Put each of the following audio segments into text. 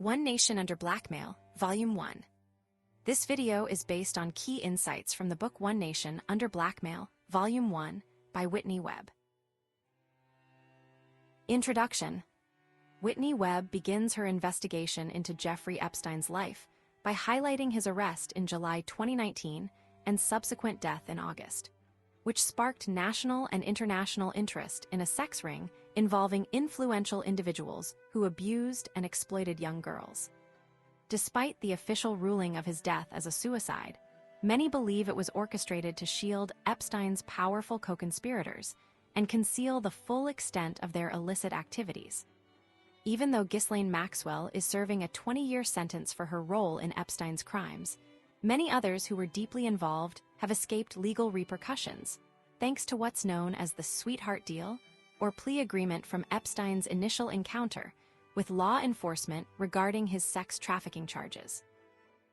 One Nation Under Blackmail, Volume 1. This video is based on key insights from the book One Nation Under Blackmail, Volume 1, by Whitney Webb. Introduction. Whitney Webb begins her investigation into Jeffrey Epstein's life by highlighting his arrest in July 2019 and subsequent death in August, which sparked national and international interest in a sex ring involving influential individuals who abused and exploited young girls. Despite the official ruling of his death as a suicide, many believe it was orchestrated to shield Epstein's powerful co-conspirators and conceal the full extent of their illicit activities. Even though Ghislaine Maxwell is serving a 20-year sentence for her role in Epstein's crimes, many others who were deeply involved have escaped legal repercussions, thanks to what's known as the sweetheart deal, or plea agreement from Epstein's initial encounter with law enforcement regarding his sex trafficking charges.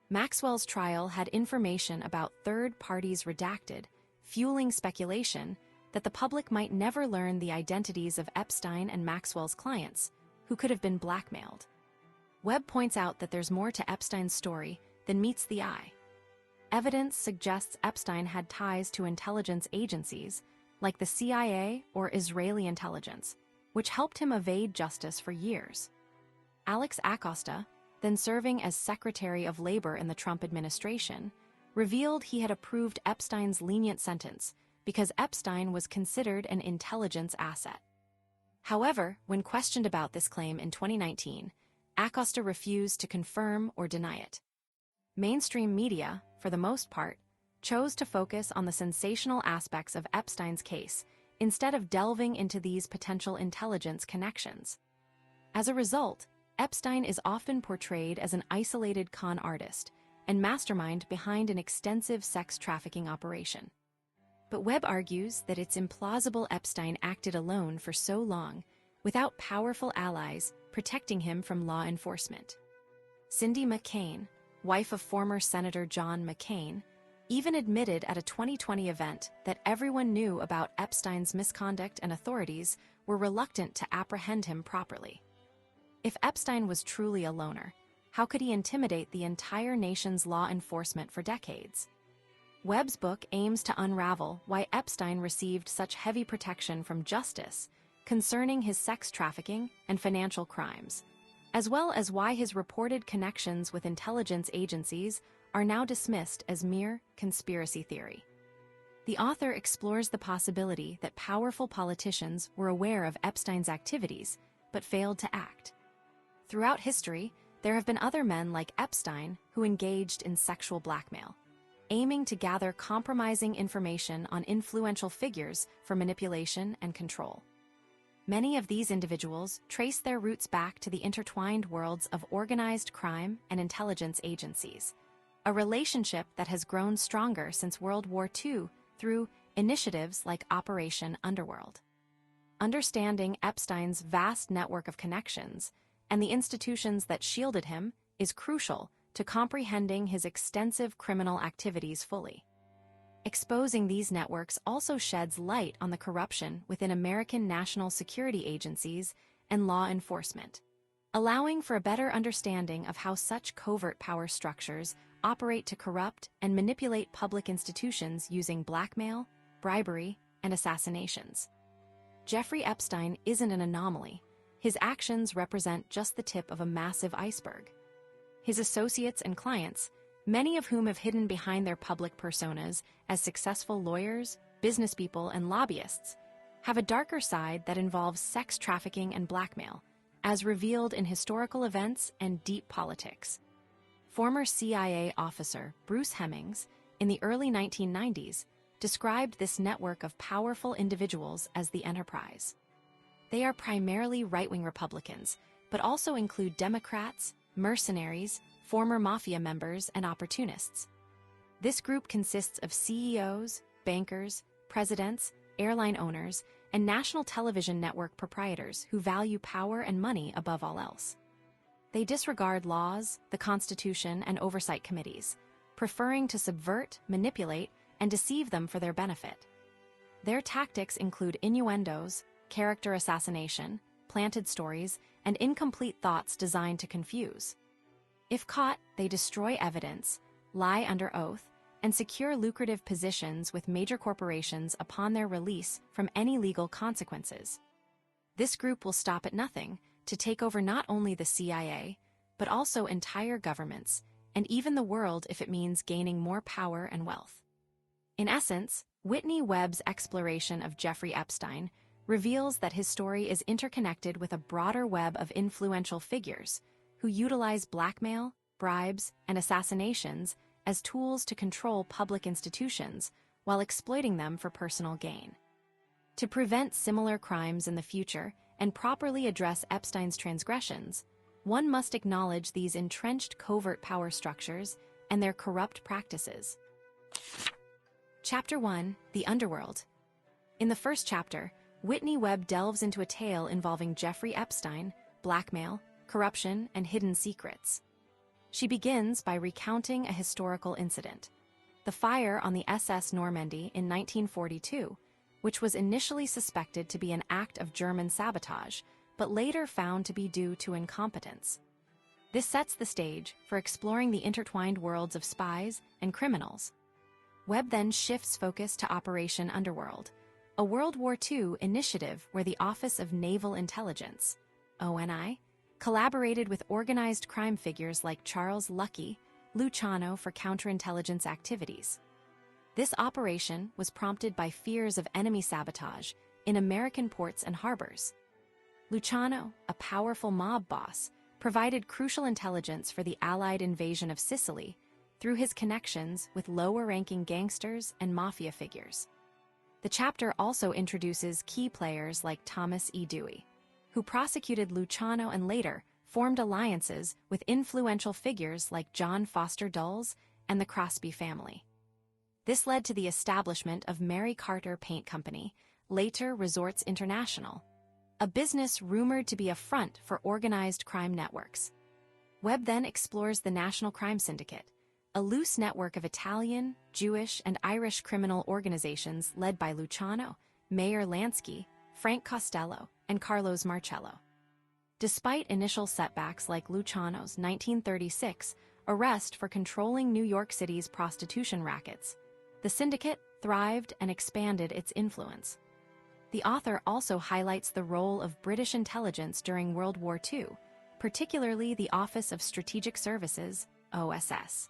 Maxwell's trial had information about third parties redacted, fueling speculation that the public might never learn the identities of Epstein and Maxwell's clients, who could have been blackmailed. Webb points out that there's more to Epstein's story than meets the eye. Evidence suggests Epstein had ties to intelligence agencies like the CIA or Israeli intelligence, which helped him evade justice for years. Alex Acosta, then serving as Secretary of Labor in the Trump administration, revealed he had approved Epstein's lenient sentence because Epstein was considered an intelligence asset. However, when questioned about this claim in 2019, Acosta refused to confirm or deny it. Mainstream media, for the most part, chose to focus on the sensational aspects of Epstein's case instead of delving into these potential intelligence connections. As a result, Epstein is often portrayed as an isolated con artist and mastermind behind an extensive sex trafficking operation. But Webb argues that it's implausible Epstein acted alone for so long without powerful allies protecting him from law enforcement. Cindy McCain, wife of former Senator John McCain, even admitted at a 2020 event that everyone knew about Epstein's misconduct and authorities were reluctant to apprehend him properly. If Epstein was truly a loner, how could he intimidate the entire nation's law enforcement for decades? Webb's book aims to unravel why Epstein received such heavy protection from justice concerning his sex trafficking and financial crimes, as well as why his reported connections with intelligence agencies are now dismissed as mere conspiracy theory. The author explores the possibility that powerful politicians were aware of Epstein's activities but failed to act. Throughout history, there have been other men like Epstein who engaged in sexual blackmail, aiming to gather compromising information on influential figures for manipulation and control. Many of these individuals trace their roots back to the intertwined worlds of organized crime and intelligence agencies, a relationship that has grown stronger since World War II through initiatives like Operation Underworld. Understanding Epstein's vast network of connections and the institutions that shielded him is crucial to comprehending his extensive criminal activities fully. Exposing these networks also sheds light on the corruption within American national security agencies and law enforcement, allowing for a better understanding of how such covert power structures operate to corrupt and manipulate public institutions using blackmail, bribery, and assassinations. Jeffrey Epstein isn't an anomaly. His actions represent just the tip of a massive iceberg. His associates and clients, many of whom have hidden behind their public personas as successful lawyers, businesspeople, and lobbyists, have a darker side that involves sex trafficking and blackmail, as revealed in historical events and deep politics. Former CIA officer Bruce Hemings, in the early 1990s, described this network of powerful individuals as the Enterprise. They are primarily right-wing Republicans, but also include Democrats, mercenaries, former mafia members, and opportunists. This group consists of CEOs, bankers, presidents, airline owners, and national television network proprietors who value power and money above all else. They disregard laws, the Constitution, and oversight committees, preferring to subvert, manipulate, and deceive them for their benefit. Their tactics include innuendos, character assassination, planted stories, and incomplete thoughts designed to confuse. If caught, they destroy evidence, lie under oath, and secure lucrative positions with major corporations upon their release from any legal consequences. This group will stop at nothing to take over not only the CIA, but also entire governments, and even the world if it means gaining more power and wealth. In essence, Whitney Webb's exploration of Jeffrey Epstein reveals that his story is interconnected with a broader web of influential figures who utilize blackmail, bribes, and assassinations as tools to control public institutions while exploiting them for personal gain. To prevent similar crimes in the future and properly address Epstein's transgressions, one must acknowledge these entrenched covert power structures and their corrupt practices. Chapter 1: The Underworld. In the first chapter, Whitney Webb delves into a tale involving Jeffrey Epstein, blackmail, corruption, and hidden secrets. She begins by recounting a historical incident, the fire on the SS Normandy in 1942, which was initially suspected to be an act of German sabotage, but later found to be due to incompetence. This sets the stage for exploring the intertwined worlds of spies and criminals. Webb then shifts focus to Operation Underworld, a World War II initiative where the Office of Naval Intelligence, ONI, collaborated with organized crime figures like Charles Lucky, Luciano for counterintelligence activities. This operation was prompted by fears of enemy sabotage in American ports and harbors. Luciano, a powerful mob boss, provided crucial intelligence for the Allied invasion of Sicily through his connections with lower-ranking gangsters and mafia figures. The chapter also introduces key players like Thomas E. Dewey, who prosecuted Luciano and later formed alliances with influential figures like John Foster Dulles and the Crosby family. This led to the establishment of Mary Carter Paint Company, later Resorts International, a business rumored to be a front for organized crime networks. Webb then explores the National Crime Syndicate, a loose network of Italian, Jewish, and Irish criminal organizations led by Luciano, Meyer Lansky, Frank Costello, and Carlos Marcello. Despite initial setbacks like Luciano's 1936 arrest for controlling New York City's prostitution rackets, the syndicate thrived and expanded its influence. The author also highlights the role of British intelligence during World War II, particularly the Office of Strategic Services, OSS,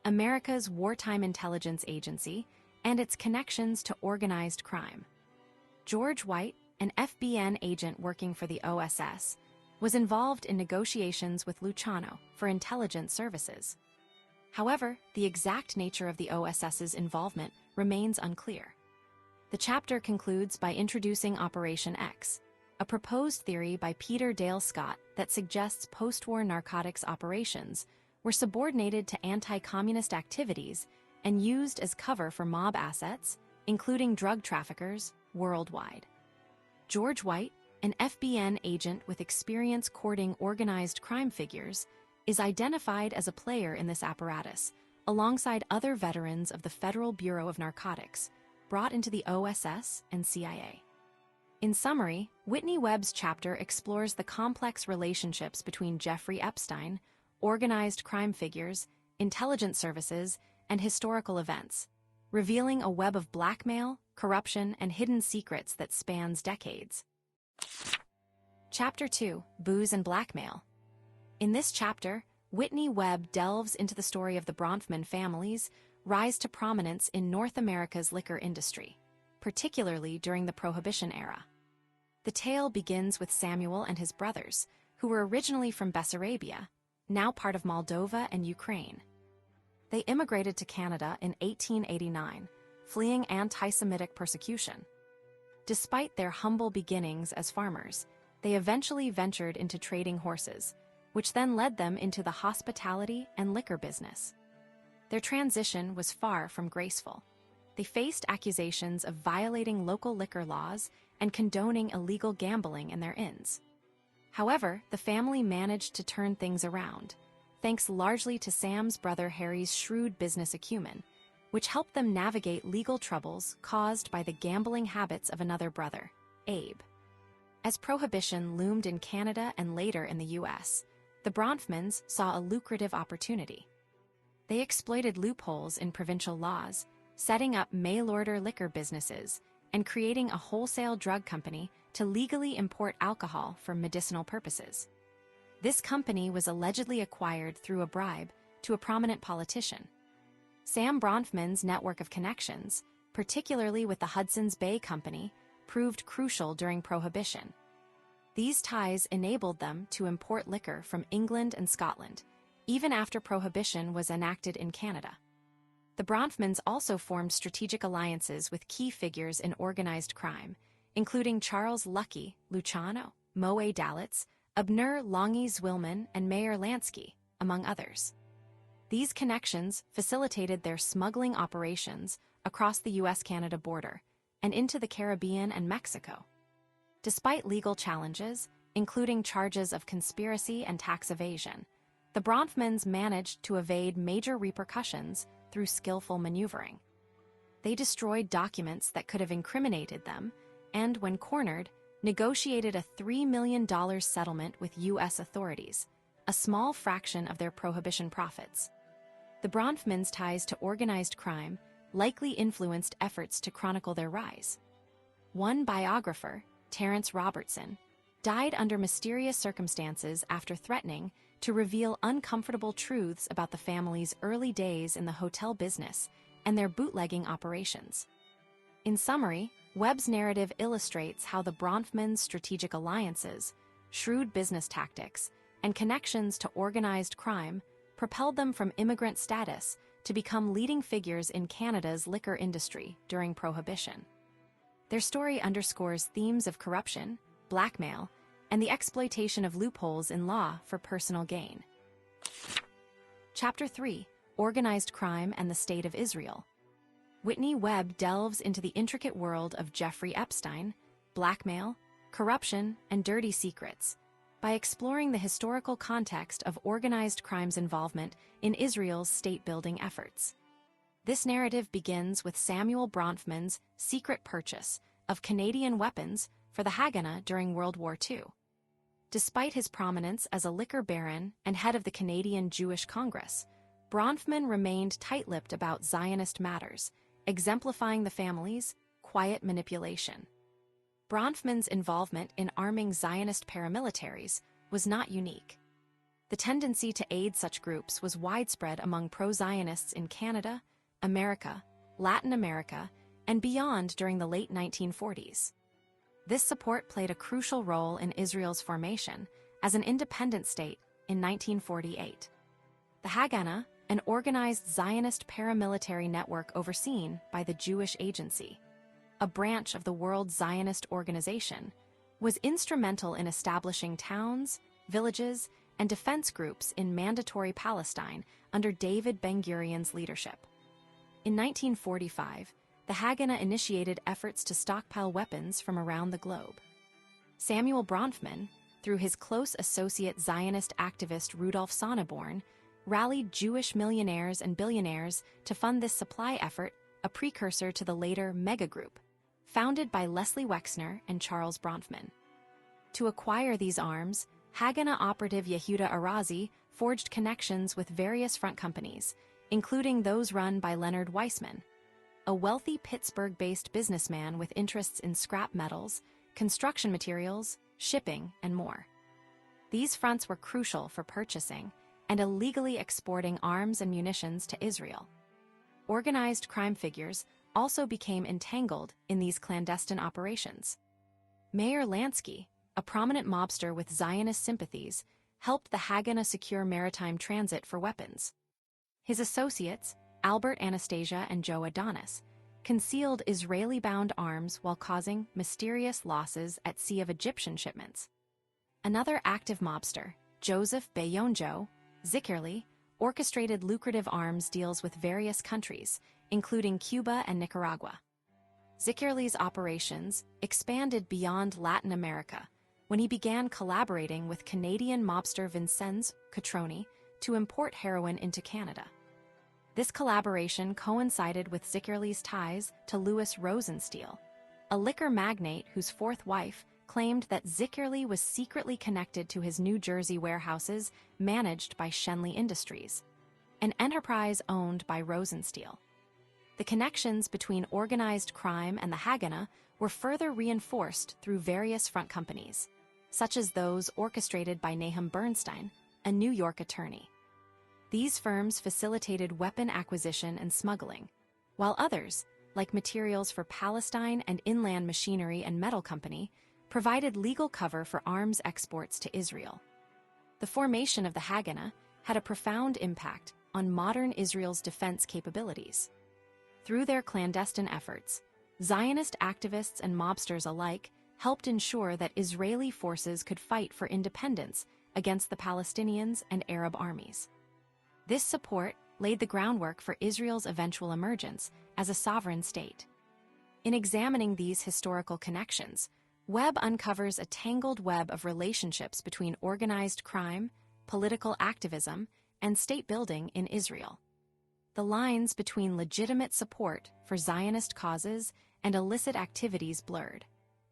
America's wartime intelligence agency, and its connections to organized crime. George White, an FBN agent working for the OSS, was involved in negotiations with Luciano for intelligence services. However, the exact nature of the OSS's involvement remains unclear. The chapter concludes by introducing Operation X, a proposed theory by Peter Dale Scott that suggests post-war narcotics operations were subordinated to anti-communist activities and used as cover for mob assets, including drug traffickers, worldwide. George White, an FBN agent with experience courting organized crime figures, is identified as a player in this apparatus, alongside other veterans of the Federal Bureau of Narcotics, brought into the OSS and CIA. In summary, Whitney Webb's chapter explores the complex relationships between Jeffrey Epstein, organized crime figures, intelligence services, and historical events, revealing a web of blackmail, corruption, and hidden secrets that spans decades. Chapter 2: Booze and Blackmail. In this chapter, Whitney Webb delves into the story of the Bronfman family's rise to prominence in North America's liquor industry, particularly during the Prohibition era. The tale begins with Samuel and his brothers, who were originally from Bessarabia, now part of Moldova and Ukraine. They immigrated to Canada in 1889, fleeing anti-Semitic persecution. Despite their humble beginnings as farmers, they eventually ventured into trading horses, which then led them into the hospitality and liquor business. Their transition was far from graceful. They faced accusations of violating local liquor laws and condoning illegal gambling in their inns. However, the family managed to turn things around, thanks largely to Sam's brother Harry's shrewd business acumen, which helped them navigate legal troubles caused by the gambling habits of another brother, Abe. As prohibition loomed in Canada and later in the U.S., the Bronfmans saw a lucrative opportunity. They exploited loopholes in provincial laws, setting up mail-order liquor businesses and creating a wholesale drug company to legally import alcohol for medicinal purposes. This company was allegedly acquired through a bribe to a prominent politician. Sam Bronfman's network of connections, particularly with the Hudson's Bay Company, proved crucial during Prohibition. These ties enabled them to import liquor from England and Scotland, even after Prohibition was enacted in Canada. The Bronfmans also formed strategic alliances with key figures in organized crime, including Charles Lucky Luciano, Moe Dalitz, Abner Longy Zwilman, and Mayer Lansky, among others. These connections facilitated their smuggling operations across the U.S.-Canada border and into the Caribbean and Mexico. Despite legal challenges, including charges of conspiracy and tax evasion, the Bronfmans managed to evade major repercussions through skillful maneuvering. They destroyed documents that could have incriminated them and, when cornered, negotiated a $3 million settlement with U.S. authorities, a small fraction of their Prohibition profits. The Bronfmans' ties to organized crime likely influenced efforts to chronicle their rise. One biographer, Terence Robertson, died under mysterious circumstances after threatening to reveal uncomfortable truths about the family's early days in the hotel business and their bootlegging operations. In summary, Webb's narrative illustrates how the Bronfmans' strategic alliances, shrewd business tactics, and connections to organized crime propelled them from immigrant status to become leading figures in Canada's liquor industry during Prohibition. Their story underscores themes of corruption, blackmail, and the exploitation of loopholes in law for personal gain. Chapter 3: Organized Crime and the State of Israel. Whitney Webb delves into the intricate world of Jeffrey Epstein, blackmail, corruption, and dirty secrets by exploring the historical context of organized crime's involvement in Israel's state-building efforts. This narrative begins with Samuel Bronfman's secret purchase of Canadian weapons for the Haganah during World War II. Despite his prominence as a liquor baron and head of the Canadian Jewish Congress, Bronfman remained tight-lipped about Zionist matters, exemplifying the family's quiet manipulation. Bronfman's involvement in arming Zionist paramilitaries was not unique. The tendency to aid such groups was widespread among pro-Zionists in Canada, America, Latin America, and beyond during the late 1940s. This support played a crucial role in Israel's formation as an independent state in 1948. The Haganah, an organized Zionist paramilitary network overseen by the Jewish Agency, a branch of the World Zionist Organization, was instrumental in establishing towns, villages, and defense groups in Mandatory Palestine under David Ben-Gurion's leadership. In 1945, the Haganah initiated efforts to stockpile weapons from around the globe. Samuel Bronfman, through his close associate Zionist activist Rudolf Sonneborn, rallied Jewish millionaires and billionaires to fund this supply effort, a precursor to the later Mega Group, founded by Leslie Wexner and Charles Bronfman. To acquire these arms, Haganah operative Yehuda Arazi forged connections with various front companies, including those run by Leonard Weissman, a wealthy Pittsburgh-based businessman with interests in scrap metals, construction materials, shipping, and more. These fronts were crucial for purchasing and illegally exporting arms and munitions to Israel. Organized crime figures also became entangled in these clandestine operations. Mayer Lansky, a prominent mobster with Zionist sympathies, helped the Haganah secure maritime transit for weapons. His associates, Albert Anastasia and Joe Adonis, concealed Israeli-bound arms while causing mysterious losses at sea of Egyptian shipments. Another active mobster, Joseph Bayonjo Zickerly, orchestrated lucrative arms deals with various countries, including Cuba and Nicaragua. Zickerly's operations expanded beyond Latin America when he began collaborating with Canadian mobster Vincenz Cotroni to import heroin into Canada. This collaboration coincided with Zickerly's ties to Louis Rosenstiel, a liquor magnate whose fourth wife claimed that Zickerly was secretly connected to his New Jersey warehouses managed by Schenley Industries, an enterprise owned by Rosenstiel. The connections between organized crime and the Haganah were further reinforced through various front companies, such as those orchestrated by Nahum Bernstein, a New York attorney. These firms facilitated weapon acquisition and smuggling, while others, like Materials for Palestine and Inland Machinery and Metal Company, provided legal cover for arms exports to Israel. The formation of the Haganah had a profound impact on modern Israel's defense capabilities. Through their clandestine efforts, Zionist activists and mobsters alike helped ensure that Israeli forces could fight for independence against the Palestinians and Arab armies. This support laid the groundwork for Israel's eventual emergence as a sovereign state. In examining these historical connections, Webb uncovers a tangled web of relationships between organized crime, political activism, and state building in Israel. The lines between legitimate support for Zionist causes and illicit activities blurred,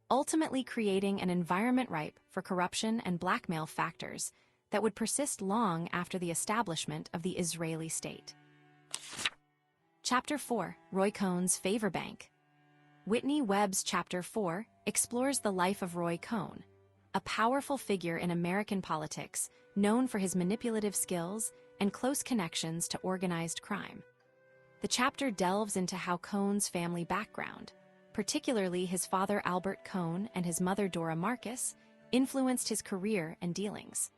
ultimately creating an environment ripe for corruption and blackmail factors that would persist long after the establishment of the Israeli state. Chapter 4: Roy Cohn's Favor Bank. Whitney Webb's Chapter 4 explores the life of Roy Cohn, a powerful figure in American politics known for his manipulative skills and close connections to organized crime. The chapter delves into how Cohn's family background, particularly his father Albert Cohn and his mother Dora Marcus, influenced his career and dealings.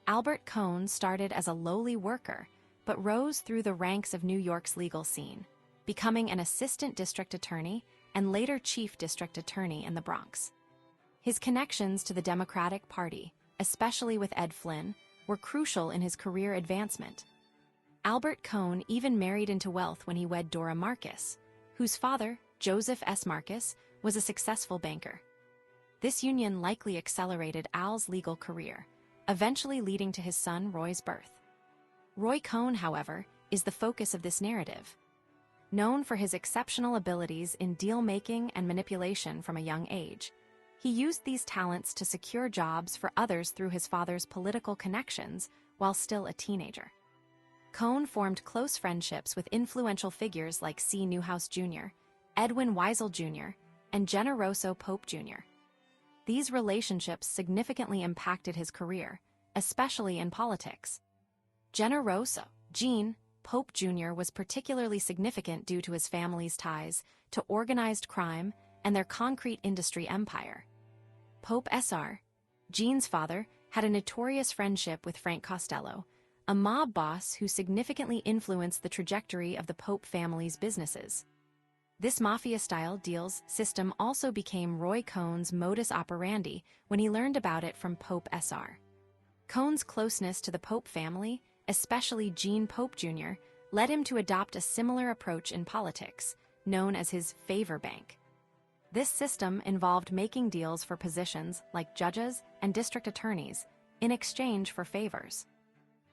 Albert Cohn started as a lowly worker, but rose through the ranks of New York's legal scene, becoming an assistant district attorney and later chief district attorney in the Bronx. His connections to the Democratic Party, especially with Ed Flynn, were crucial in his career advancement. Albert Cohn even married into wealth when he wed Dora Marcus, whose father, Joseph S. Marcus, was a successful banker. This union likely accelerated Al's legal career, eventually leading to his son Roy's birth. Roy Cohn, however, is the focus of this narrative. Known for his exceptional abilities in deal-making and manipulation from a young age, he used these talents to secure jobs for others through his father's political connections while still a teenager. Cohn formed close friendships with influential figures like C. Newhouse Jr., Edwin Weisel Jr., and Generoso Pope Jr. These relationships significantly impacted his career, especially in politics. Generoso, Gene, Pope Jr. was particularly significant due to his family's ties to organized crime and their concrete industry empire. Pope Sr., Gene's father, had a notorious friendship with Frank Costello, a mob boss who significantly influenced the trajectory of the Pope family's businesses. This mafia-style deals system also became Roy Cohn's modus operandi when he learned about it from Pope Sr. Cohn's closeness to the Pope family, especially Gene Pope Jr., led him to adopt a similar approach in politics, known as his favor bank. This system involved making deals for positions like judges and district attorneys in exchange for favors.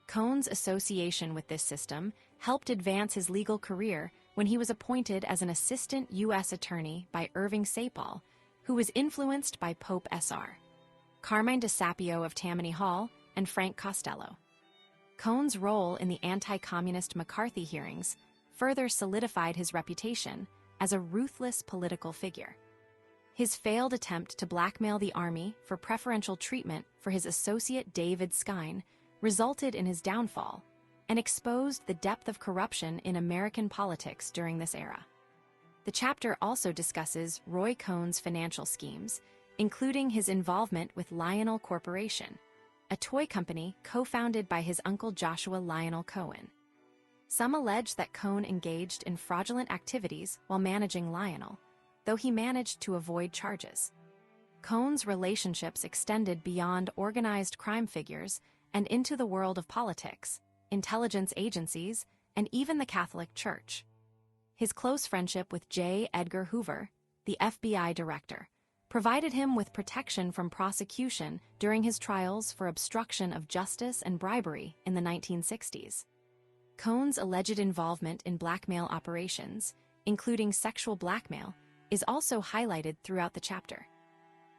Cohn's association with this system helped advance his legal career when he was appointed as an assistant U.S. attorney by Irving Sapol, who was influenced by Pope Sr., Carmine DeSapio of Tammany Hall, and Frank Costello. Cohn's role in the anti-communist McCarthy hearings further solidified his reputation as a ruthless political figure. His failed attempt to blackmail the army for preferential treatment for his associate David Skine resulted in his downfall and exposed the depth of corruption in American politics during this era. The chapter also discusses Roy Cohn's financial schemes, including his involvement with Lionel Corporation, a toy company co-founded by his uncle Joshua Lionel Cohen. Some allege that Cohn engaged in fraudulent activities while managing Lionel, though he managed to avoid charges. Cohn's relationships extended beyond organized crime figures and into the world of politics, intelligence agencies, and even the Catholic Church. His close friendship with J. Edgar Hoover, the FBI director, provided him with protection from prosecution during his trials for obstruction of justice and bribery in the 1960s. Cohn's alleged involvement in blackmail operations, including sexual blackmail, is also highlighted throughout the chapter.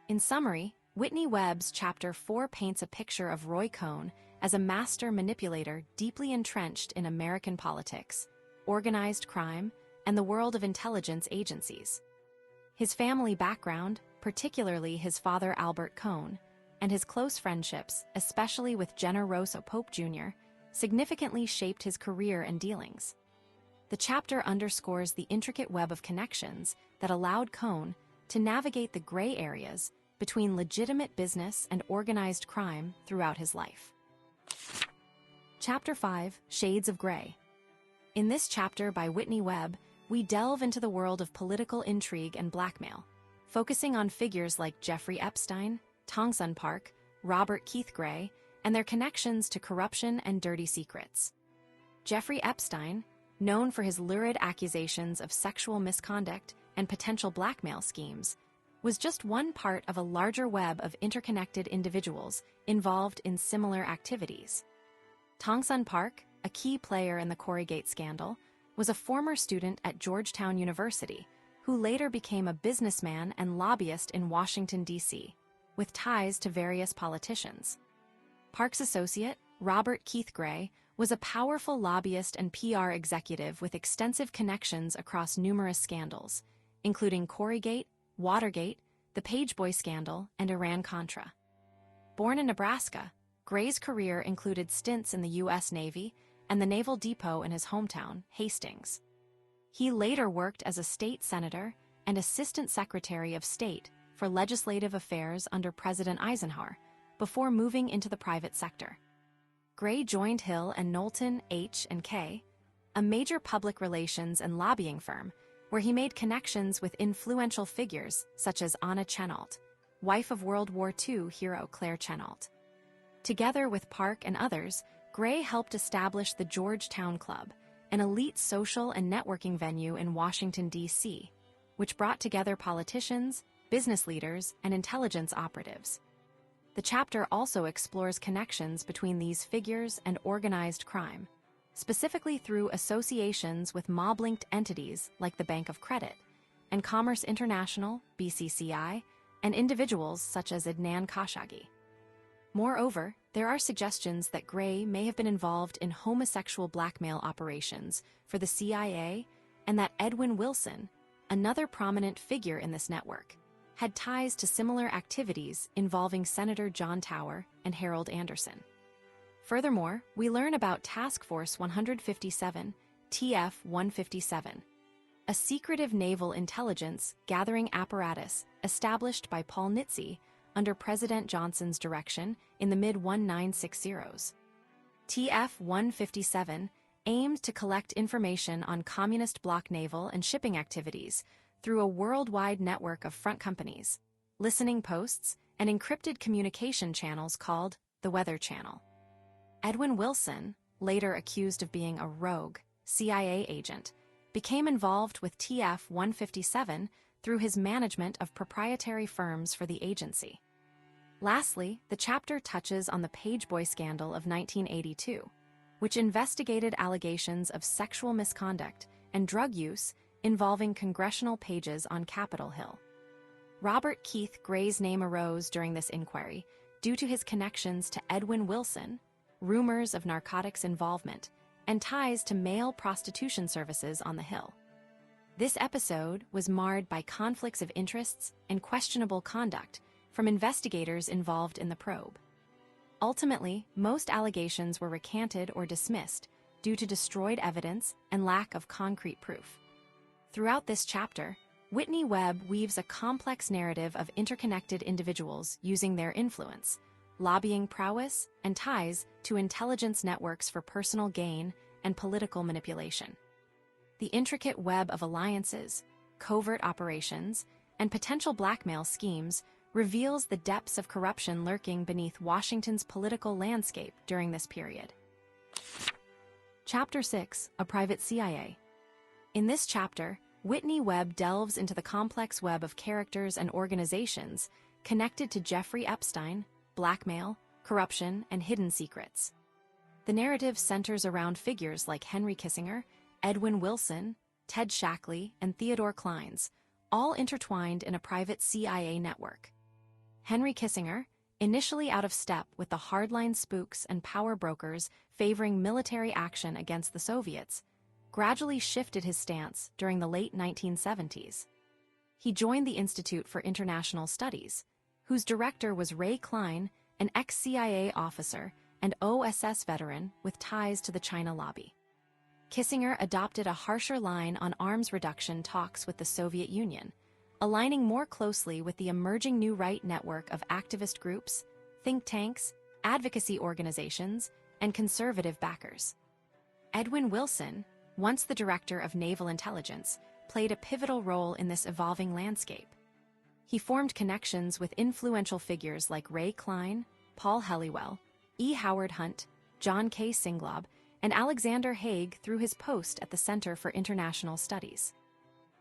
In summary, Whitney Webb's Chapter 4 paints a picture of Roy Cohn as a master manipulator deeply entrenched in American politics, organized crime, and the world of intelligence agencies. His family background, particularly his father Albert Cohn, and his close friendships, especially with Jenner Rosa Pope Jr., significantly shaped his career and dealings. The chapter underscores the intricate web of connections that allowed Cohn to navigate the gray areas between legitimate business and organized crime throughout his life. Chapter 5: Shades of Gray. In this chapter by Whitney Webb, we delve into the world of political intrigue and blackmail, focusing on figures like Jeffrey Epstein, Tong Sun Park, Robert Keith Gray, and their connections to corruption and dirty secrets. Jeffrey Epstein, known for his lurid accusations of sexual misconduct and potential blackmail schemes, was just one part of a larger web of interconnected individuals involved in similar activities. Tong Sun Park, a key player in the Corrygate scandal, was a former student at Georgetown University who later became a businessman and lobbyist in Washington, D.C., with ties to various politicians. Park's associate, Robert Keith Gray, was a powerful lobbyist and PR executive with extensive connections across numerous scandals, including Corrygate, Watergate, the Pageboy scandal, and Iran-Contra. Born in Nebraska, Gray's career included stints in the U.S. Navy and the Naval Depot in his hometown, Hastings. He later worked as a state senator and assistant secretary of state for legislative affairs under President Eisenhower before moving into the private sector. Gray joined Hill and Knowlton H&K, a major public relations and lobbying firm, where he made connections with influential figures such as Anna Chennault, wife of World War II hero Claire Chennault. Together with Park and others, Gray helped establish the Georgetown Club, an elite social and networking venue in Washington, D.C., which brought together politicians, business leaders, and intelligence operatives. The chapter also explores connections between these figures and organized crime, specifically through associations with mob-linked entities like the Bank of Credit and Commerce International, BCCI, and individuals such as Adnan Khashoggi. Moreover, there are suggestions that Gray may have been involved in homosexual blackmail operations for the CIA and that Edwin Wilson, another prominent figure in this network, had ties to similar activities involving Senator John Tower and Harold Anderson. Furthermore, we learn about Task Force 157, TF-157, a secretive naval intelligence gathering apparatus established by Paul Nitze under President Johnson's direction in the mid-1960s. TF-157 aimed to collect information on communist bloc naval and shipping activities through a worldwide network of front companies, listening posts, and encrypted communication channels called the Weather Channel. Edwin Wilson, later accused of being a rogue CIA agent, became involved with TF-157 through his management of proprietary firms for the agency. Lastly, the chapter touches on the Pageboy scandal of 1982, which investigated allegations of sexual misconduct and drug use involving congressional pages on Capitol Hill. Robert Keith Gray's name arose during this inquiry due to his connections to Edwin Wilson, rumors of narcotics involvement, and ties to male prostitution services on the Hill. This episode was marred by conflicts of interests and questionable conduct from investigators involved in the probe. Ultimately, most allegations were recanted or dismissed due to destroyed evidence and lack of concrete proof. Throughout this chapter, Whitney Webb weaves a complex narrative of interconnected individuals using their influence, lobbying prowess, and ties to intelligence networks for personal gain and political manipulation. The intricate web of alliances, covert operations, and potential blackmail schemes reveals the depths of corruption lurking beneath Washington's political landscape during this period. Chapter 6: A Private CIA. In this chapter, Whitney Webb delves into the complex web of characters and organizations connected to Jeffrey Epstein, blackmail, corruption, and hidden secrets. The narrative centers around figures like Henry Kissinger, Edwin Wilson, Ted Shackley, and Theodore Kleins, all intertwined in a private CIA network. Henry Kissinger, initially out of step with the hardline spooks and power brokers favoring military action against the Soviets, gradually shifted his stance during the late 1970s. He joined the Institute for International Studies, whose director was Ray Klein, an ex-CIA officer and OSS veteran with ties to the China lobby. Kissinger adopted a harsher line on arms reduction talks with the Soviet Union, aligning more closely with the emerging New Right network of activist groups, think tanks, advocacy organizations, and conservative backers. Edwin Wilson, once the director of naval intelligence, played a pivotal role in this evolving landscape. He formed connections with influential figures like Ray Klein, Paul Helliwell, E. Howard Hunt, John K. Singlob, and Alexander Haig through his post at the Center for International Studies.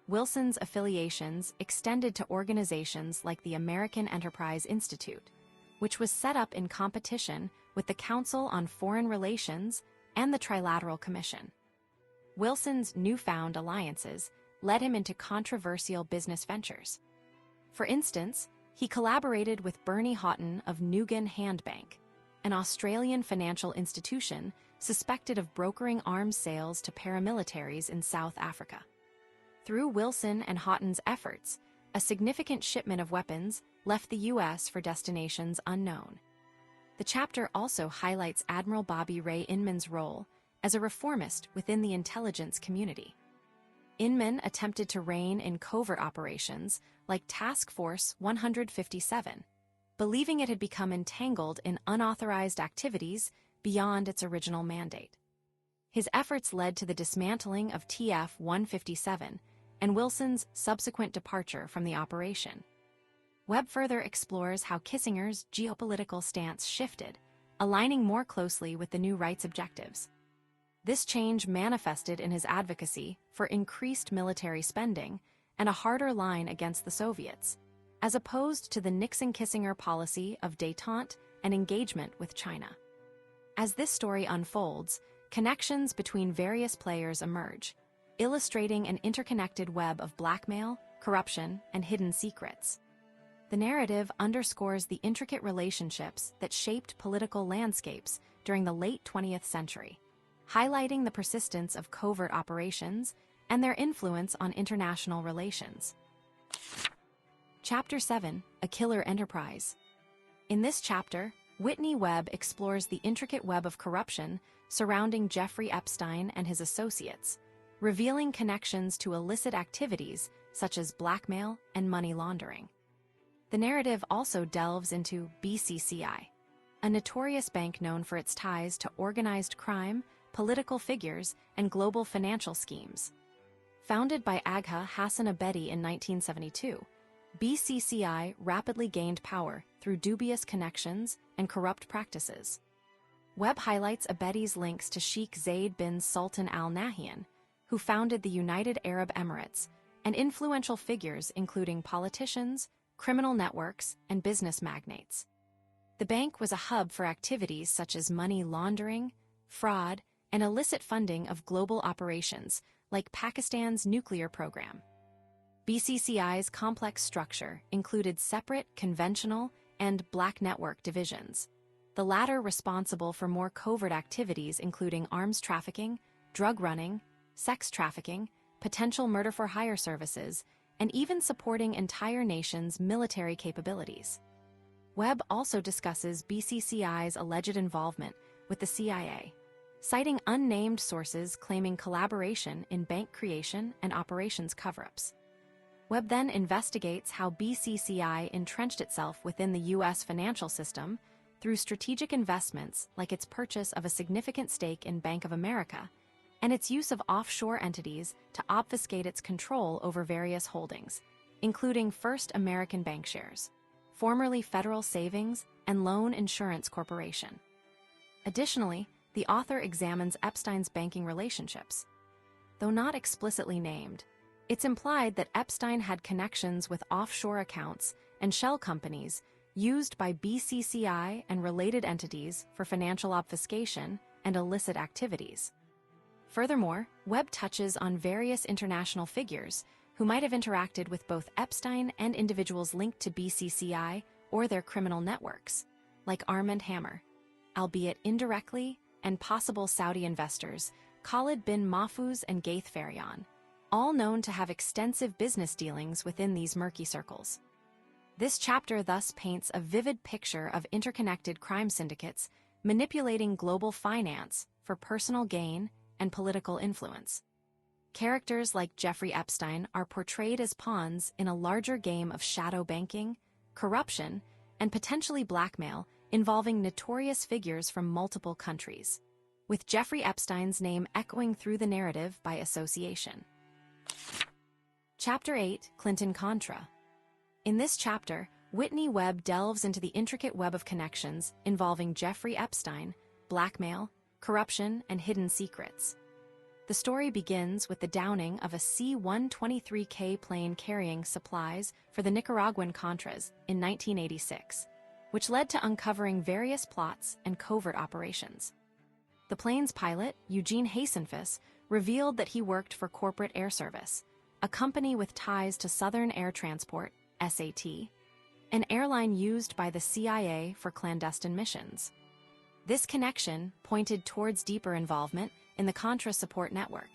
Wilson's affiliations extended to organizations like the American Enterprise Institute, which was set up in competition with the Council on Foreign Relations and the Trilateral Commission. Wilson's newfound alliances led him into controversial business ventures. For instance, he collaborated with Bernie Houghton of Nugan Hand Bank, an Australian financial institution suspected of brokering arms sales to paramilitaries in South Africa. Through Wilson and Houghton's efforts, a significant shipment of weapons left the U.S. for destinations unknown. The chapter also highlights Admiral Bobby Ray Inman's role as a reformist within the intelligence community. Inman attempted to rein in covert operations like Task Force 157, believing it had become entangled in unauthorized activities beyond its original mandate. His efforts led to the dismantling of TF-157 and Wilson's subsequent departure from the operation. Webb further explores how Kissinger's geopolitical stance shifted, aligning more closely with the New Right's objectives. This change manifested in his advocacy for increased military spending and a harder line against the Soviets, as opposed to the Nixon-Kissinger policy of détente and engagement with China. As this story unfolds, connections between various players emerge, illustrating an interconnected web of blackmail, corruption, and hidden secrets. The narrative underscores the intricate relationships that shaped political landscapes during the late 20th century, highlighting the persistence of covert operations and their influence on international relations. Chapter 7: A Killer Enterprise. In this chapter, Whitney Webb explores the intricate web of corruption surrounding Jeffrey Epstein and his associates, revealing connections to illicit activities such as blackmail and money laundering. The narrative also delves into BCCI, a notorious bank known for its ties to organized crime, political figures, and global financial schemes. Founded by Agha Hassan Abedi in 1972, BCCI rapidly gained power through dubious connections and corrupt practices. Webb highlights Abedi's links to Sheikh Zayed bin Sultan Al Nahyan, who founded the United Arab Emirates, and influential figures including politicians, criminal networks, and business magnates. The bank was a hub for activities such as money laundering, fraud, and illicit funding of global operations like Pakistan's nuclear program. BCCI's complex structure included separate, conventional, and black network divisions, the latter responsible for more covert activities including arms trafficking, drug running, sex trafficking, potential murder-for-hire services, and even supporting entire nations' military capabilities. Webb also discusses BCCI's alleged involvement with the CIA, citing unnamed sources claiming collaboration in bank creation and operations cover-ups. Webb then investigates how BCCI entrenched itself within the U.S. financial system through strategic investments like its purchase of a significant stake in Bank of America and its use of offshore entities to obfuscate its control over various holdings, including First American Bankshares, formerly Federal Savings and Loan Insurance Corporation. Additionally, the author examines Epstein's banking relationships. Though not explicitly named, it's implied that Epstein had connections with offshore accounts and shell companies used by BCCI and related entities for financial obfuscation and illicit activities. Furthermore, Webb touches on various international figures who might have interacted with both Epstein and individuals linked to BCCI or their criminal networks, like Arm& Hammer, albeit indirectly, and possible Saudi investors, Khalid bin Mahfouz and Gaith Faryan, all known to have extensive business dealings within these murky circles. This chapter thus paints a vivid picture of interconnected crime syndicates manipulating global finance for personal gain and political influence. Characters like Jeffrey Epstein are portrayed as pawns in a larger game of shadow banking, corruption, and potentially blackmail involving notorious figures from multiple countries, with Jeffrey Epstein's name echoing through the narrative by association. Chapter 8, Clinton-Contra. In this chapter, Whitney Webb delves into the intricate web of connections involving Jeffrey Epstein, blackmail, corruption, and hidden secrets. The story begins with the downing of a C-123K plane carrying supplies for the Nicaraguan Contras in 1986, which led to uncovering various plots and covert operations. The plane's pilot, Eugene Hasenfuss, revealed that he worked for Corporate Air Service, a company with ties to Southern Air Transport, SAT, an airline used by the CIA for clandestine missions. This connection pointed towards deeper involvement in the Contra support network.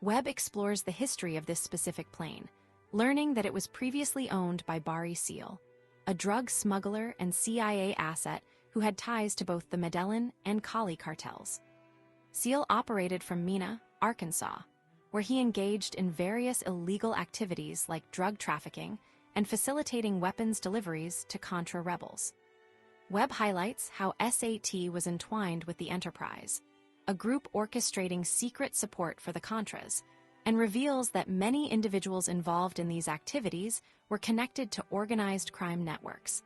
Webb explores the history of this specific plane, learning that it was previously owned by Barry Seal, a drug smuggler and CIA asset who had ties to both the Medellin and Cali cartels. Seal operated from Mena, Arkansas, where he engaged in various illegal activities like drug trafficking and facilitating weapons deliveries to Contra rebels. Webb highlights how SAT was entwined with the enterprise, a group orchestrating secret support for the Contras, and reveals that many individuals involved in these activities were connected to organized crime networks.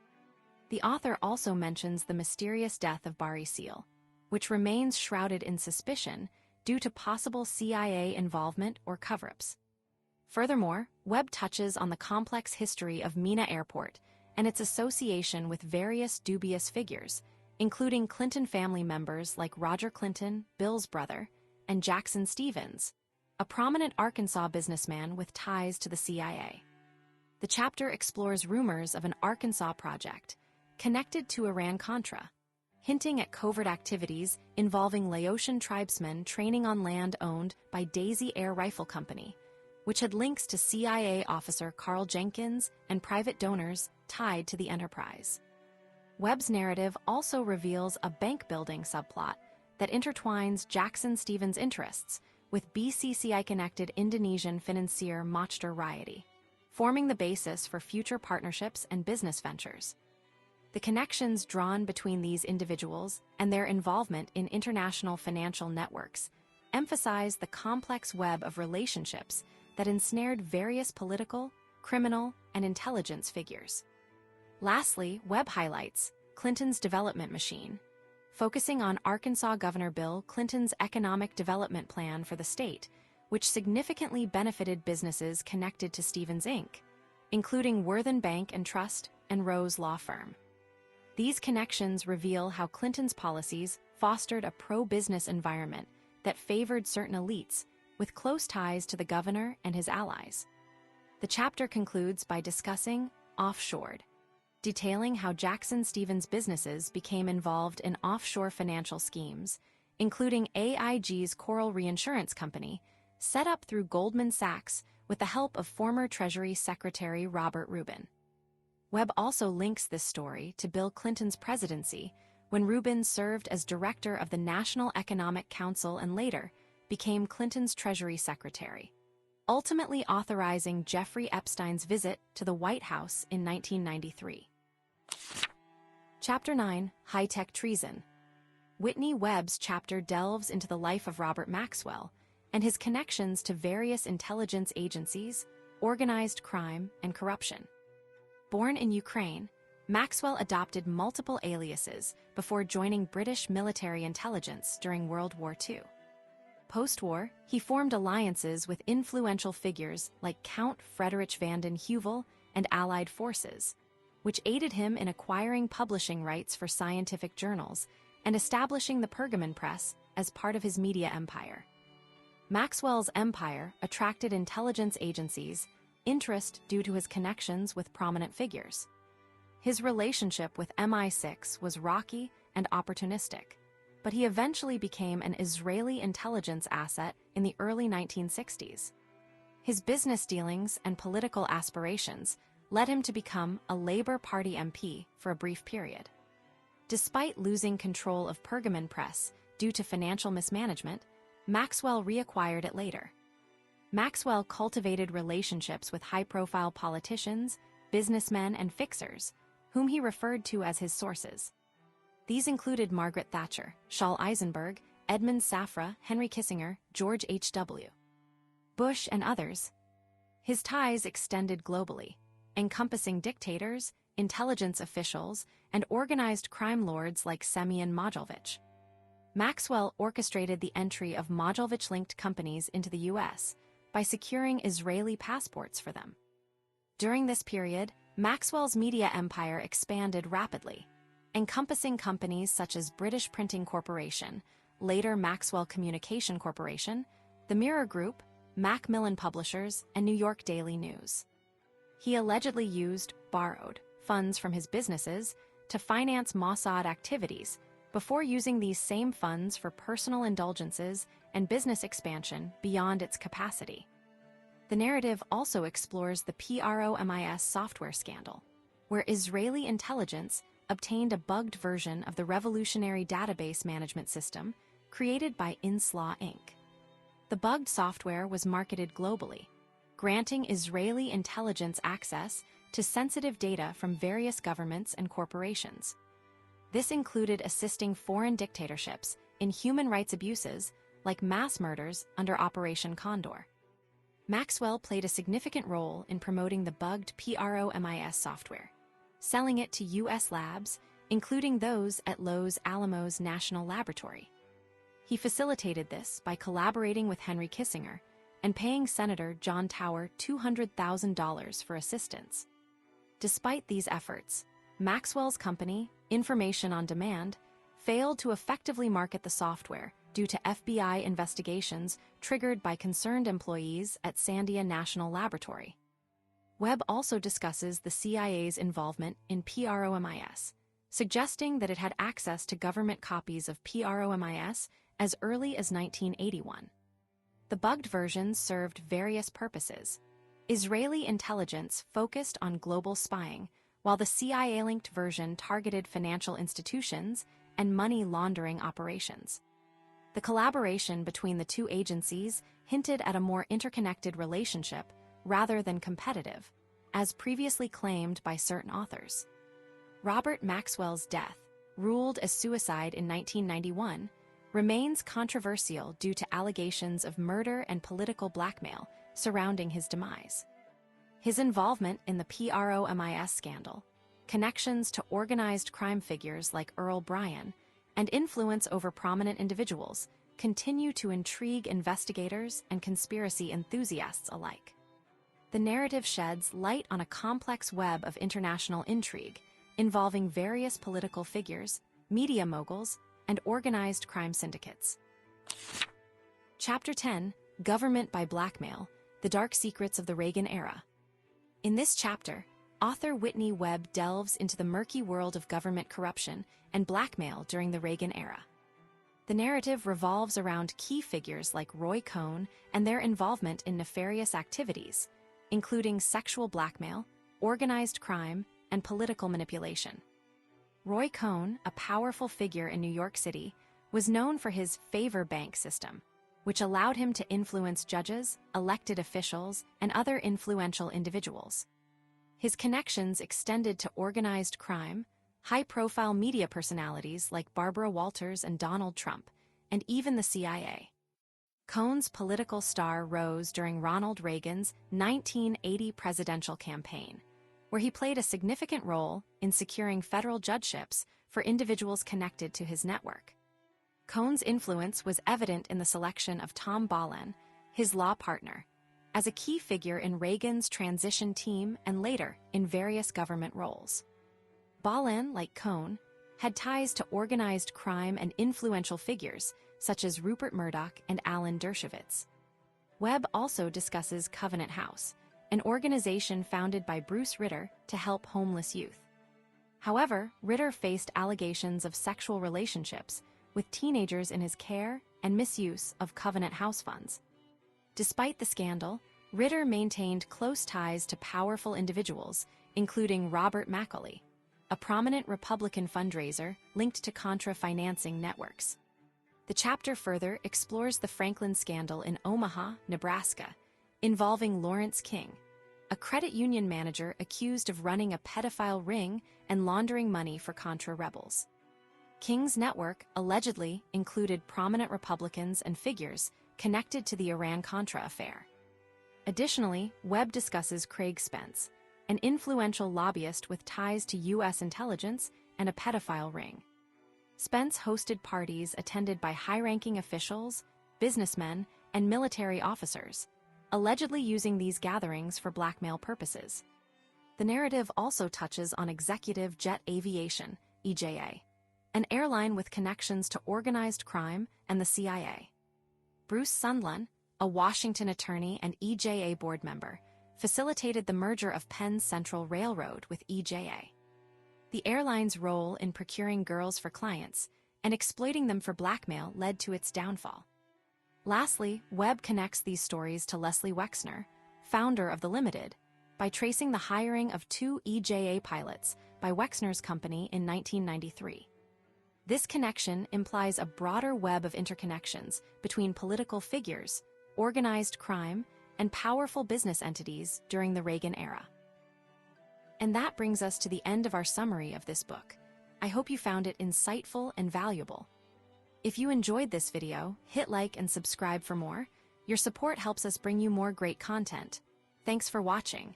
The author also mentions the mysterious death of Barry Seal, which remains shrouded in suspicion due to possible CIA involvement or cover-ups. Furthermore, Webb touches on the complex history of Mena Airport and its association with various dubious figures, including Clinton family members like Roger Clinton, Bill's brother, and Jackson Stevens, a prominent Arkansas businessman with ties to the CIA. The chapter explores rumors of an Arkansas project connected to Iran-Contra, hinting at covert activities involving Laotian tribesmen training on land owned by Daisy Air Rifle Company, which had links to CIA officer Carl Jenkins and private donors tied to the enterprise. Webb's narrative also reveals a bank-building subplot that intertwines Jackson Stevens' interests with BCCI-connected Indonesian financier Mochtar Rayati, forming the basis for future partnerships and business ventures. The connections drawn between these individuals and their involvement in international financial networks emphasize the complex web of relationships that ensnared various political, criminal, and intelligence figures. Lastly, Webb highlights Clinton's development machine, focusing on Arkansas Governor Bill Clinton's economic development plan for the state, which significantly benefited businesses connected to Stevens Inc., including Worthen Bank and Trust and Rose Law Firm. These connections reveal how Clinton's policies fostered a pro-business environment that favored certain elites with close ties to the governor and his allies. The chapter concludes by discussing Offshored, detailing how Jackson Stevens' businesses became involved in offshore financial schemes, including AIG's Coral Reinsurance Company, set up through Goldman Sachs with the help of former Treasury Secretary Robert Rubin. Webb also links this story to Bill Clinton's presidency, when Rubin served as director of the National Economic Council and later became Clinton's Treasury Secretary, ultimately authorizing Jeffrey Epstein's visit to the White House in 1993. Chapter 9, High-Tech Treason. Whitney Webb's chapter delves into the life of Robert Maxwell and his connections to various intelligence agencies, organized crime, and corruption. Born in Ukraine, Maxwell adopted multiple aliases before joining British military intelligence during World War II. Post-war, he formed alliances with influential figures like Count Friedrich van den Heuvel and Allied forces, which aided him in acquiring publishing rights for scientific journals and establishing the Pergamon Press as part of his media empire. Maxwell's empire attracted intelligence agencies' interest due to his connections with prominent figures. His relationship with MI6 was rocky and opportunistic, but he eventually became an Israeli intelligence asset in the early 1960s. His business dealings and political aspirations led him to become a Labour Party MP for a brief period. Despite losing control of Pergamon Press due to financial mismanagement, Maxwell reacquired it later. Maxwell cultivated relationships with high-profile politicians, businessmen, and fixers, whom he referred to as his sources. These included Margaret Thatcher, Shaul Eisenberg, Edmund Safra, Henry Kissinger, George H.W. Bush, and others. His ties extended globally, encompassing dictators, intelligence officials, and organized crime lords like Semyon Mogilevic. Maxwell orchestrated the entry of Mogilevic-linked companies into the U.S. by securing Israeli passports for them. During this period, Maxwell's media empire expanded rapidly, encompassing companies such as British Printing Corporation, later Maxwell Communication Corporation, the Mirror Group, Macmillan Publishers, and New York Daily News. He allegedly borrowed funds from his businesses to finance Mossad activities before using these same funds for personal indulgences and business expansion beyond its capacity. The narrative also explores the PROMIS software scandal, where Israeli intelligence obtained a bugged version of the revolutionary database management system created by Inslaw Inc. The bugged software was marketed globally, granting Israeli intelligence access to sensitive data from various governments and corporations. This included assisting foreign dictatorships in human rights abuses like mass murders under Operation Condor. Maxwell played a significant role in promoting the bugged PROMIS software, selling it to U.S. labs, including those at Los Alamos National Laboratory. He facilitated this by collaborating with Henry Kissinger and paying Senator John Tower $200,000 for assistance. Despite these efforts, Maxwell's company, Information on Demand, failed to effectively market the software due to FBI investigations triggered by concerned employees at Sandia National Laboratory. Webb also discusses the CIA's involvement in PROMIS, suggesting that it had access to government copies of PROMIS as early as 1981. The bugged versions served various purposes. Israeli intelligence focused on global spying, while the CIA-linked version targeted financial institutions and money laundering operations. The collaboration between the two agencies hinted at a more interconnected relationship rather than competitive, as previously claimed by certain authors. Robert Maxwell's death, ruled as suicide in 1991, remains controversial due to allegations of murder and political blackmail surrounding his demise. His involvement in the PROMIS scandal, connections to organized crime figures like Earl Bryan, and influence over prominent individuals continue to intrigue investigators and conspiracy enthusiasts alike. The narrative sheds light on a complex web of international intrigue involving various political figures, media moguls, and organized crime syndicates. Chapter 10, Government by Blackmail, The Dark Secrets of the Reagan Era. In this chapter, author Whitney Webb delves into the murky world of government corruption and blackmail during the Reagan era. The narrative revolves around key figures like Roy Cohn and their involvement in nefarious activities, including sexual blackmail, organized crime, and political manipulation. Roy Cohn, a powerful figure in New York City, was known for his favor bank system, which allowed him to influence judges, elected officials, and other influential individuals. His connections extended to organized crime, high-profile media personalities like Barbara Walters and Donald Trump, and even the CIA. Cohn's political star rose during Ronald Reagan's 1980 presidential campaign, where he played a significant role in securing federal judgeships for individuals connected to his network. Cohn's influence was evident in the selection of Tom Bollen, his law partner, as a key figure in Reagan's transition team and later in various government roles. Bollen, like Cohn, had ties to organized crime and influential figures such as Rupert Murdoch and Alan Dershowitz. Webb also discusses Covenant House, an organization founded by Bruce Ritter to help homeless youth. However, Ritter faced allegations of sexual relationships with teenagers in his care and misuse of Covenant House funds. Despite the scandal, Ritter maintained close ties to powerful individuals, including Robert Macaulay, a prominent Republican fundraiser linked to Contra financing networks. The chapter further explores the Franklin scandal in Omaha, Nebraska, involving Lawrence King, a credit union manager accused of running a pedophile ring and laundering money for Contra rebels. King's network allegedly included prominent Republicans and figures connected to the Iran-Contra affair. Additionally, Webb discusses Craig Spence, an influential lobbyist with ties to U.S. intelligence and a pedophile ring. Spence hosted parties attended by high-ranking officials, businessmen, and military officers, allegedly using these gatherings for blackmail purposes. The narrative also touches on Executive Jet Aviation, EJA, an airline with connections to organized crime and the CIA. Bruce Sundlun, a Washington attorney and EJA board member, facilitated the merger of Penn Central Railroad with EJA. The airline's role in procuring girls for clients and exploiting them for blackmail led to its downfall. Lastly, Webb connects these stories to Leslie Wexner, founder of The Limited, by tracing the hiring of 2 EJA pilots by Wexner's company in 1993. This connection implies a broader web of interconnections between political figures, organized crime, and powerful business entities during the Reagan era. And that brings us to the end of our summary of this book. I hope you found it insightful and valuable. If you enjoyed this video, hit like and subscribe for more. Your support helps us bring you more great content. Thanks for watching.